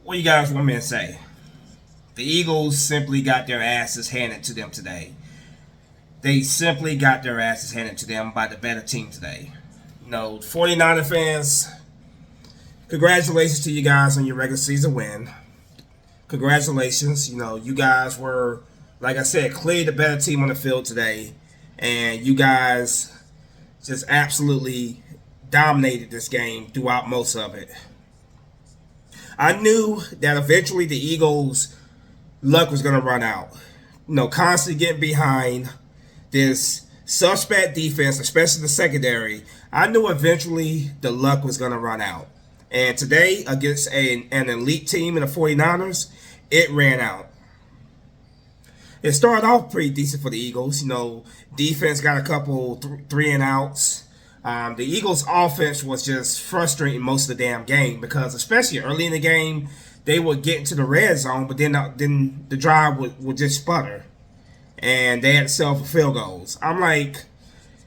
What do you guys want me to say? The Eagles simply got their asses handed to them today. They simply got their asses handed to them by the better team today. 49er fans, congratulations to you guys on your regular season win. Congratulations. You guys were, like I said, clearly the better team on the field today. And you guys just absolutely dominated this game throughout most of it. I knew that eventually the Eagles' luck was going to run out. Constantly getting behind this suspect defense, especially the secondary. I knew eventually the luck was going to run out. And today, against an elite team in the 49ers, it ran out. It started off pretty decent for the Eagles. Defense got a couple three and outs. The Eagles' offense was just frustrating most of the damn game because, especially early in the game, they would get into the red zone, but then the drive would just sputter, and they had to settle for field goals. I'm like,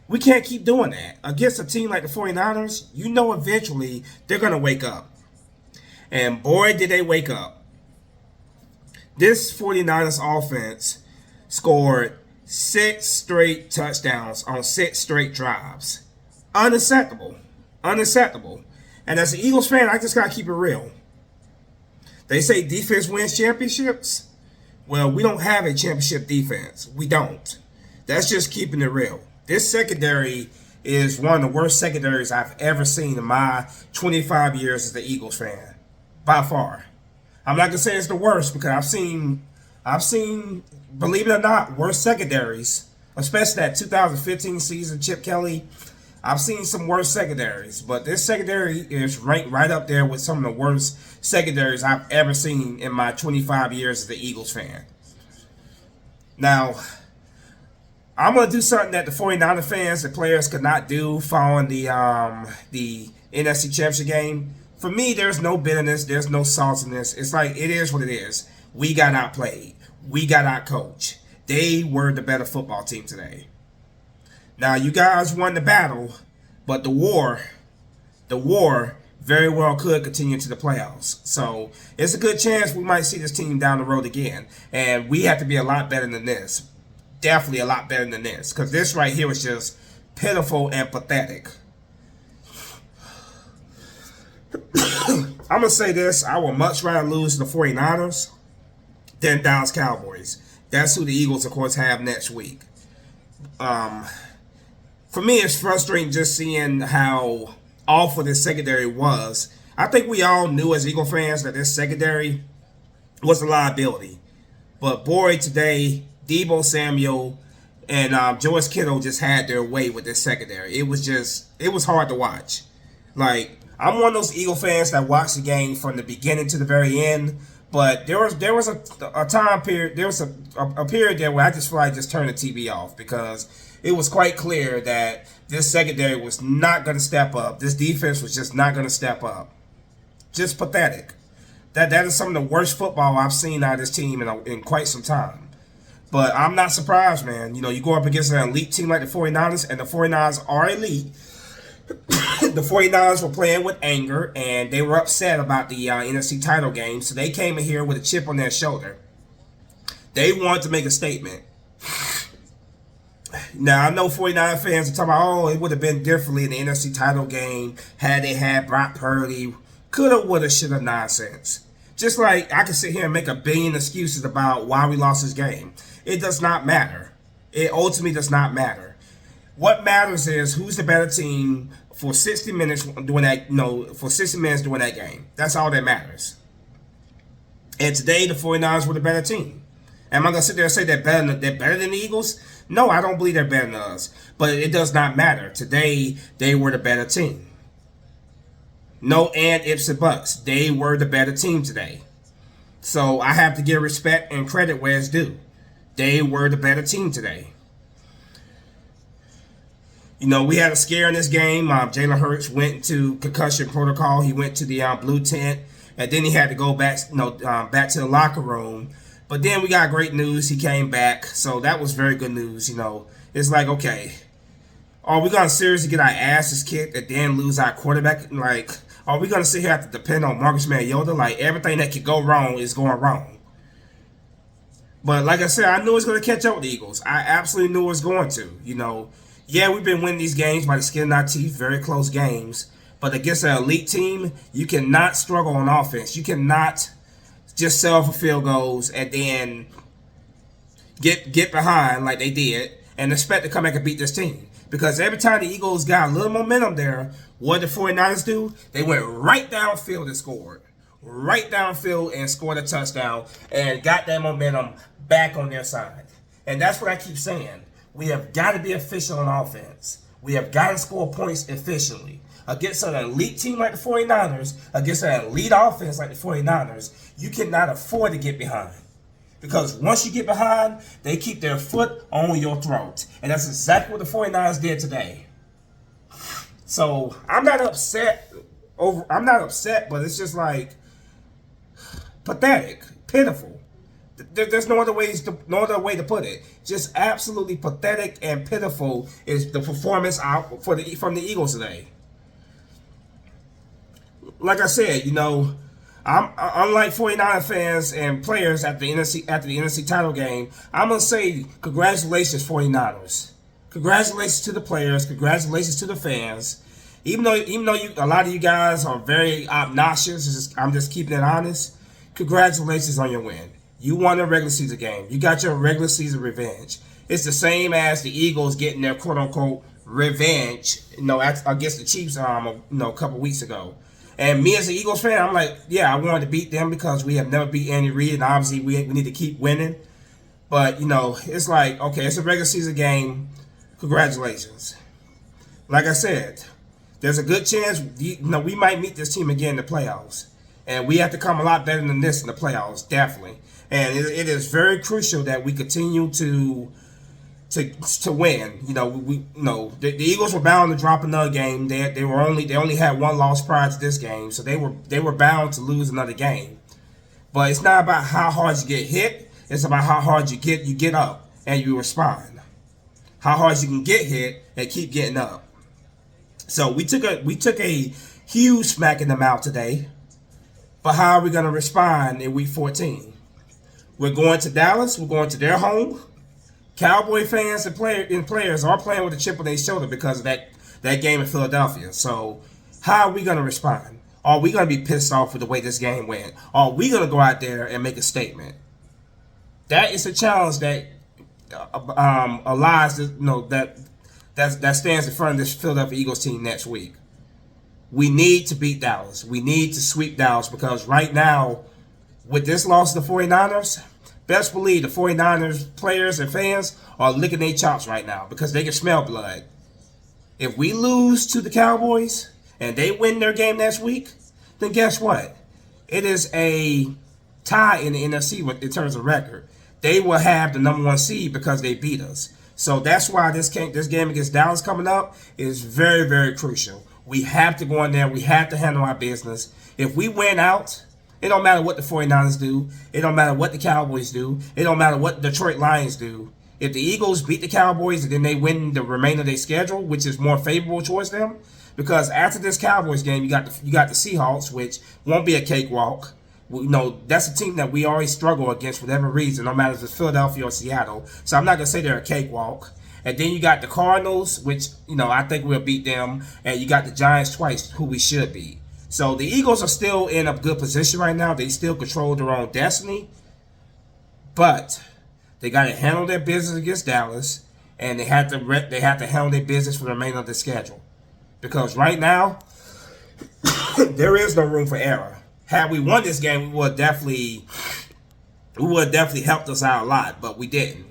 we can't keep doing that. Against a team like the 49ers, eventually they're going to wake up. And boy, did they wake up. This 49ers offense scored 6 straight touchdowns on 6 straight drives. Unacceptable. Unacceptable. And as an Eagles fan, I just got to keep it real. They say defense wins championships. Well, we don't have a championship defense. We don't. That's just keeping it real. This secondary is one of the worst secondaries I've ever seen in my 25 years as an Eagles fan. By far. I'm not going to say it's the worst because I've seen, believe it or not, worse secondaries. Especially that 2015 season, Chip Kelly. I've seen some worse secondaries, but this secondary is ranked right up there with some of the worst secondaries I've ever seen in my 25 years as an Eagles fan. Now, I'm going to do something that the 49er fans, the players, could not do following the NFC Championship game. For me, there's no bitterness, there's no saltiness. It's like, it is what it is. We got outplayed. We got outcoached. They were the better football team today. Now, you guys won the battle, but the war very well could continue to the playoffs. So, it's a good chance we might see this team down the road again. And we have to be a lot better than this. Definitely a lot better than this. Because this right here was just pitiful and pathetic. I'm going to say this. I would much rather lose to the 49ers than Dallas Cowboys. That's who the Eagles, of course, have next week. For me, it's frustrating just seeing how awful this secondary was. I think we all knew as Eagle fans that this secondary was a liability. But boy, today, Deebo Samuel and George Kittle just had their way with this secondary. It was hard to watch. Like, I'm one of those Eagle fans that watched the game from the beginning to the very end. But there was a time period, there was a period there where I just feel like just turned the TV off because it was quite clear that this secondary was not going to step up. This defense was just not going to step up. Just pathetic. That is some of the worst football I've seen out of this team in quite some time. But I'm not surprised, man. You go up against an elite team like the 49ers, and the 49ers are elite. The 49ers were playing with anger, and they were upset about the NFC title game, so they came in here with a chip on their shoulder. They wanted to make a statement. Now, I know 49 fans are talking about, it would have been differently in the NFC title game had they had Brock Purdy. Coulda, woulda, shoulda nonsense. Just like I could sit here and make a billion excuses about why we lost this game. It does not matter. It ultimately does not matter. What matters is who's the better team for 60 minutes during that, for 60 minutes during that game. That's all that matters. And today, the 49ers were the better team. Am I going to sit there and say they're better than the Eagles? No, I don't believe they're better than us. But it does not matter. Today, they were the better team. No and ifs and buts. They were the better team today. So I have to give respect and credit where it's due. They were the better team today. We had a scare in this game. Jalen Hurts went to concussion protocol. He went to the blue tent. And then he had to go back, back to the locker room. But then we got great news. He came back. So that was very good news. It's like, okay, are we going to seriously get our asses kicked and then lose our quarterback? Like, Are we going to sit here have to depend on Marcus Mariota? Like, everything that could go wrong is going wrong. But like I said, I knew it was going to catch up with the Eagles. I absolutely knew it was going to. Yeah, we've been winning these games by the skin of our teeth, very close games. But against an elite team, you cannot struggle on offense. You cannot just settle for field goals and then get behind like they did and expect to come back and beat this team. Because every time the Eagles got a little momentum there, what did the 49ers do? They went right downfield and scored. Right downfield and scored a touchdown and got that momentum back on their side. And that's what I keep saying. We have got to be efficient on offense. We have got to score points efficiently. Against an elite team like the 49ers, against an elite offense like the 49ers, you cannot afford to get behind. Because once you get behind, they keep their foot on your throat. And that's exactly what the 49ers did today. So I'm not upset, but it's just like pathetic, pitiful. There's no other way to put it. Just absolutely pathetic and pitiful is the performance out from the Eagles today. Like I said, I'm unlike 49er fans and players at the NFC title game. I'm gonna say congratulations, 49ers. Congratulations to the players. Congratulations to the fans. Even though a lot of you guys are very obnoxious, I'm just keeping it honest. Congratulations on your win. You won a regular season game. You got your regular season revenge. It's the same as the Eagles getting their quote unquote revenge, against the Chiefs, a couple weeks ago. And me as an Eagles fan, I'm like, yeah, I wanted to beat them because we have never beat Andy Reid, and obviously we need to keep winning. But it's like, okay, it's a regular season game. Congratulations. Like I said, there's a good chance we might meet this team again in the playoffs, and we have to come a lot better than this in the playoffs, definitely. And it is very crucial that we continue to win. The Eagles were bound to drop another game. They only had one loss prior to this game, so they were bound to lose another game. But it's not about how hard you get hit. It's about how hard you get up and you respond. How hard you can get hit and keep getting up. So we took a huge smack in the mouth today. But how are we going to respond in Week 14? We're going to Dallas. We're going to their home. Cowboy fans and players are playing with a chip on their shoulder because of that game in Philadelphia. So how are we going to respond? Are we going to be pissed off with the way this game went? Are we going to go out there and make a statement? That is a challenge that lies that stands in front of this Philadelphia Eagles team next week. We need to beat Dallas. We need to sweep Dallas because right now, with this loss to the 49ers, best believe the 49ers players and fans are licking their chops right now because they can smell blood. If we lose to the Cowboys and they win their game next week, then guess what? It is a tie in the NFC in terms of record. They will have the number one seed because they beat us. So that's why this game against Dallas coming up is very, very crucial. We have to go in there. We have to handle our business. If we win out, it don't matter what the 49ers do. It don't matter what the Cowboys do. It don't matter what the Detroit Lions do. If the Eagles beat the Cowboys and then they win the remainder of their schedule, which is more favorable towards them, because after this Cowboys game, you got the Seahawks, which won't be a cakewalk. That's a team that we always struggle against for whatever reason, no matter if it's Philadelphia or Seattle. So I'm not gonna say they're a cakewalk. And then you got the Cardinals, which I think we'll beat them, and you got the Giants twice, who we should beat. So the Eagles are still in a good position right now. They still control their own destiny. But they got to handle their business against Dallas, and they have to handle their business for the remainder of the schedule. Because right now, there is no room for error. Had we won this game, we would definitely helped us out a lot, but we didn't.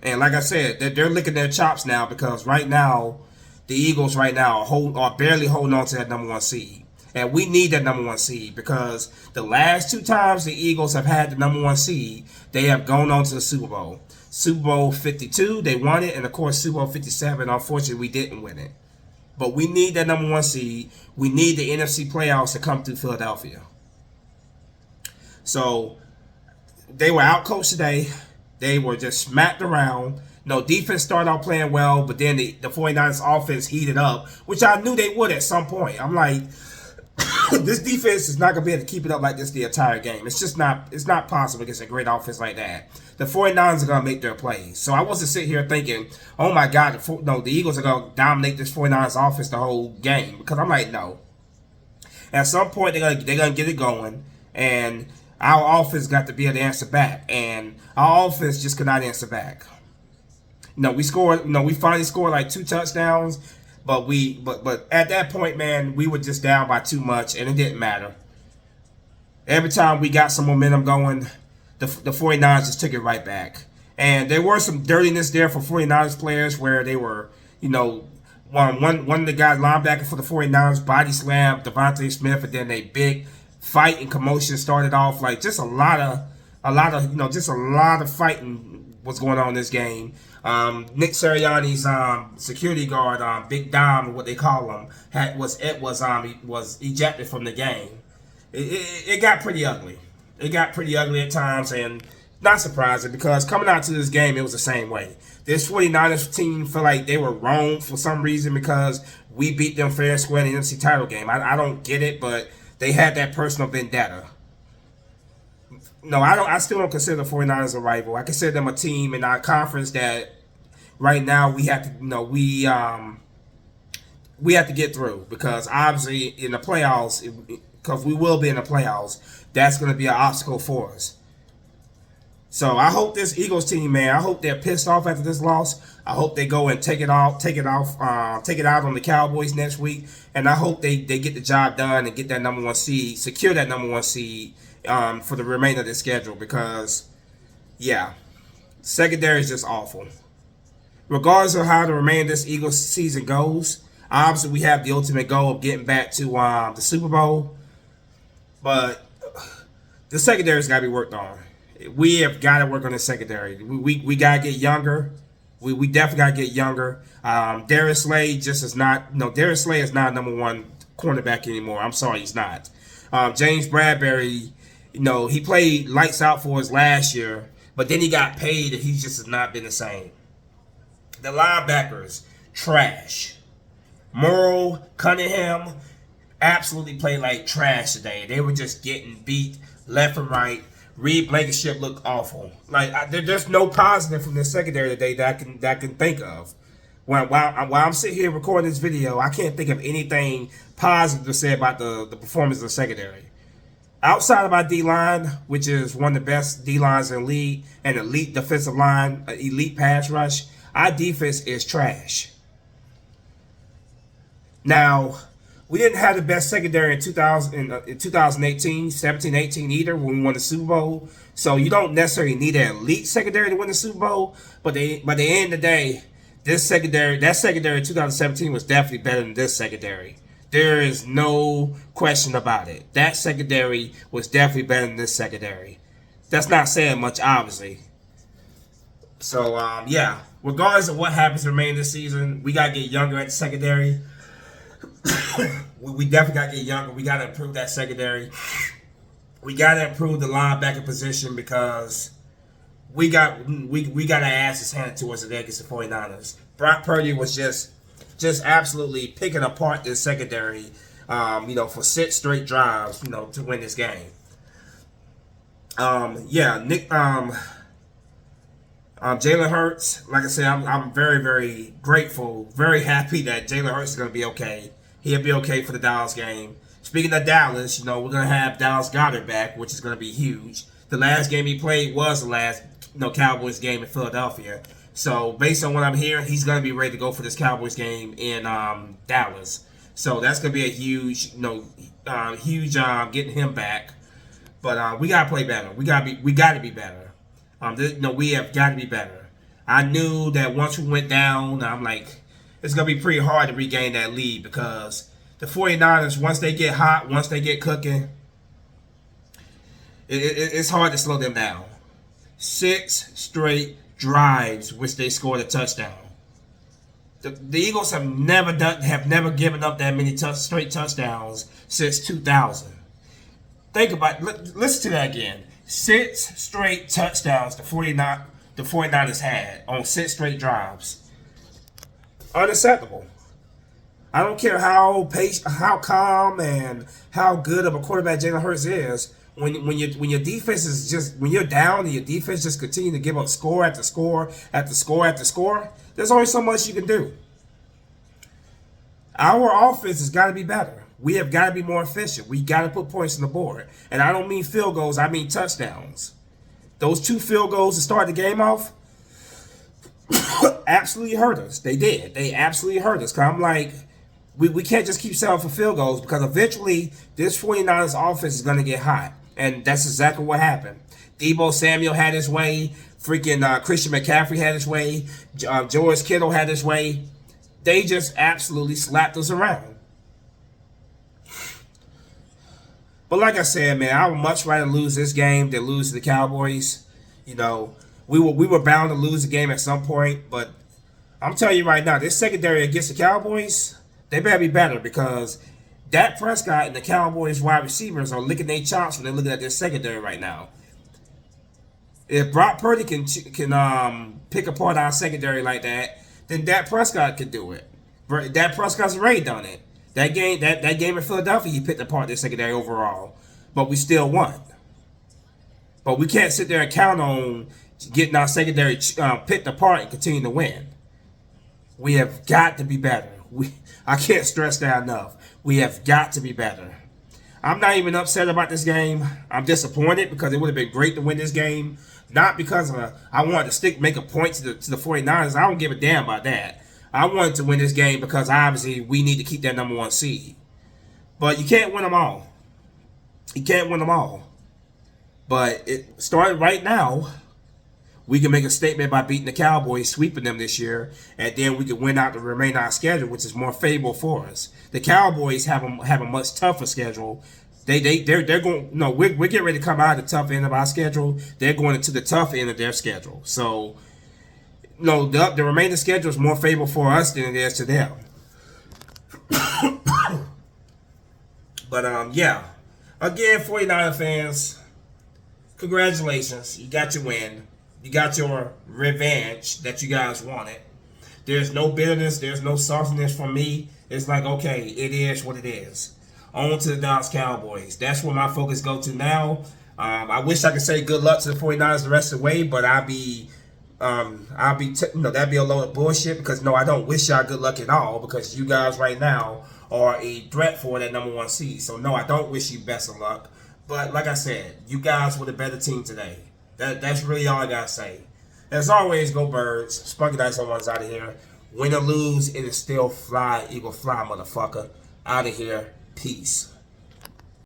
And like I said, they're licking their chops now because right now, the Eagles right now are barely holding on to that number one seed. And we need that number one seed because the last two times the Eagles have had the number one seed, they have gone on to the Super Bowl. Super Bowl 52, they won it. And, of course, Super Bowl 57, unfortunately, we didn't win it. But we need that number one seed. We need the NFC playoffs to come through Philadelphia. So they were outcoached today. They were just smacked around. Defense started out playing well, but then the 49ers offense heated up, which I knew they would at some point. I'm like, This defense is not going to be able to keep it up like this the entire game. It's just not. It's not possible against a great offense like that. The 49ers are going to make their plays. So I wasn't sitting here thinking, oh my God, the Eagles are going to dominate this 49ers offense the whole game. Because I'm like, no. At some point, they're gonna get it going. And our offense got to be able to answer back. And our offense just could not answer back. We scored, we finally scored like 2 touchdowns. But at that point, man, we were just down by too much, and it didn't matter. Every time we got some momentum going, the 49ers just took it right back. And there were some dirtiness there for 49ers players where they were, one of the guys linebacker for the 49ers body slammed Devontae Smith, and then a big fight and commotion started off. Like just a lot of fighting was going on in this game. Nick Sirianni's security guard, Big Dom, what they call him, was ejected from the game. It got pretty ugly. It got pretty ugly at times, and not surprising because coming out to this game, it was the same way. This 49ers team felt like they were wrong for some reason because we beat them fair and square in the NFC title game. I don't get it, but they had that personal vendetta. No, I still don't consider the 49ers a rival. I consider them a team in our conference that right now we have to, we have to get through because obviously in the playoffs, because we will be in the playoffs, that's going to be an obstacle for us. So I hope this Eagles team, man, I hope they're pissed off after this loss. I hope they go and take it out on the Cowboys next week, and I hope they get the job done and get that number 1 seed, secure that number 1 seed for the remainder of the schedule because, yeah, secondary is just awful. Regardless of how the remainder of this Eagles season goes, obviously we have the ultimate goal of getting back to the Super Bowl, but the secondary's got to be worked on. We have got to work on the secondary. We got to get younger. We definitely got to get younger. Darius Slay Darius Slay is not number 1 cornerback anymore. I'm sorry, he's not. James Bradbury, he played lights out for us last year, but then he got paid and he just has not been the same. The linebackers, trash. Morrow, Cunningham, absolutely played like trash today. They were just getting beat left and right. Reed Blankenship looked awful. Like there's no positive from the secondary today that I can think of. While I'm sitting here recording this video, I can't think of anything positive to say about the performance of the secondary. Outside of our D-line, which is one of the best D-lines in the league, and elite defensive line, elite pass rush, our defense is trash. Now, we didn't have the best secondary in 2018, 17-18 either when we won the Super Bowl. So you don't necessarily need an elite secondary to win the Super Bowl. But by the end of the day, that secondary in 2017 was definitely better than this secondary. There is no question about it. That secondary was definitely better than this secondary. That's not saying much, obviously. So, yeah. Regardless of what happens to remain this season, we got to get younger at the secondary. We definitely got to get younger. We got to improve that secondary. We got to improve the linebacker position because we got our asses handed to us today against the 49ers. Brock Purdy was just absolutely picking apart this secondary, for 6 straight drives, to win this game. Jalen Hurts, like I said, I'm very, very grateful, very happy that Jalen Hurts is going to be okay. He'll be okay for the Dallas game. Speaking of Dallas, we're going to have Dallas Goedert back, which is going to be huge. The last game he played was the last, Cowboys game in Philadelphia. So based on what I'm hearing, he's going to be ready to go for this Cowboys game in Dallas. So that's going to be a huge, getting him back. But we got to play better. We got to be better. We have got to be better. I knew that once we went down, I'm like, it's going to be pretty hard to regain that lead because the 49ers, once they get hot, once they get cooking, it's hard to slow them down. 6 straight drives, which they scored a touchdown. The Eagles have never given up that many straight touchdowns since 2000. Think about it. Listen to that again. 6 straight touchdowns the 49ers had on 6 straight drives. Unacceptable. I don't care how patient, how calm, and how good of a quarterback Jalen Hurts is. When your defense is just when you're down and your defense just continue to give up score after score after score after score, there's only so much you can do. Our offense has got to be better. We have got to be more efficient. We got to put points on the board, and I don't mean field goals. I mean touchdowns. Those 2 field goals to start the game off absolutely hurt us. They did. They absolutely hurt us. Cause I'm like, we can't just keep settling for field goals because eventually this 49ers offense is going to get hot. And that's exactly what happened. Deebo Samuel had his way. Freaking Christian McCaffrey had his way. George Kittle had his way. They just absolutely slapped us around. But like I said, man, I would much rather lose this game than lose to the Cowboys. You know, we were bound to lose the game at some point, but I'm telling you right now, this secondary against the Cowboys, they better be better because Dak Prescott and the Cowboys wide receivers are licking their chops when they're looking at this secondary right now. If Brock Purdy can pick apart our secondary like that, then Dak Prescott could do it. Dak Prescott's already done it. That game in Philadelphia, he picked apart their secondary overall, but we still won. But we can't sit there and count on getting our secondary picked apart and continue to win. We have got to be better. I can't stress that enough. We have got to be better. I'm not even upset about this game. I'm disappointed because it would have been great to win this game. Not because I wanted to make a point to the 49ers. I don't give a damn about that. I wanted to win this game because obviously we need to keep that number 1 seed. But you can't win them all. You can't win them all. But it started right now. We can make a statement by beating the Cowboys, sweeping them this year, and then we can win out the remainder of our schedule, which is more favorable for us. The Cowboys have a much tougher schedule. They're going. No, we're getting ready to come out of the tough end of our schedule. They're going into the tough end of their schedule. So, no, the remaining schedule is more favorable for us than it is to them. But yeah, again, 49er fans, congratulations, you got your win. You got your revenge that you guys wanted. There's no bitterness. There's no softness from me. It's like, okay, it is what it is. On to the Dallas Cowboys. That's where my focus goes to now. I wish I could say good luck to the 49ers the rest of the way, but that'd be a load of bullshit because no, I don't wish y'all good luck at all because you guys right now are a threat for that number 1 seed. So no, I don't wish you best of luck. But like I said, you guys were the better team today. That's really all I gotta say. As always, go Birds. Spunky Dice on one's out of here. Win or lose, it is still fly, Eagle fly, motherfucker. Out of here. Peace.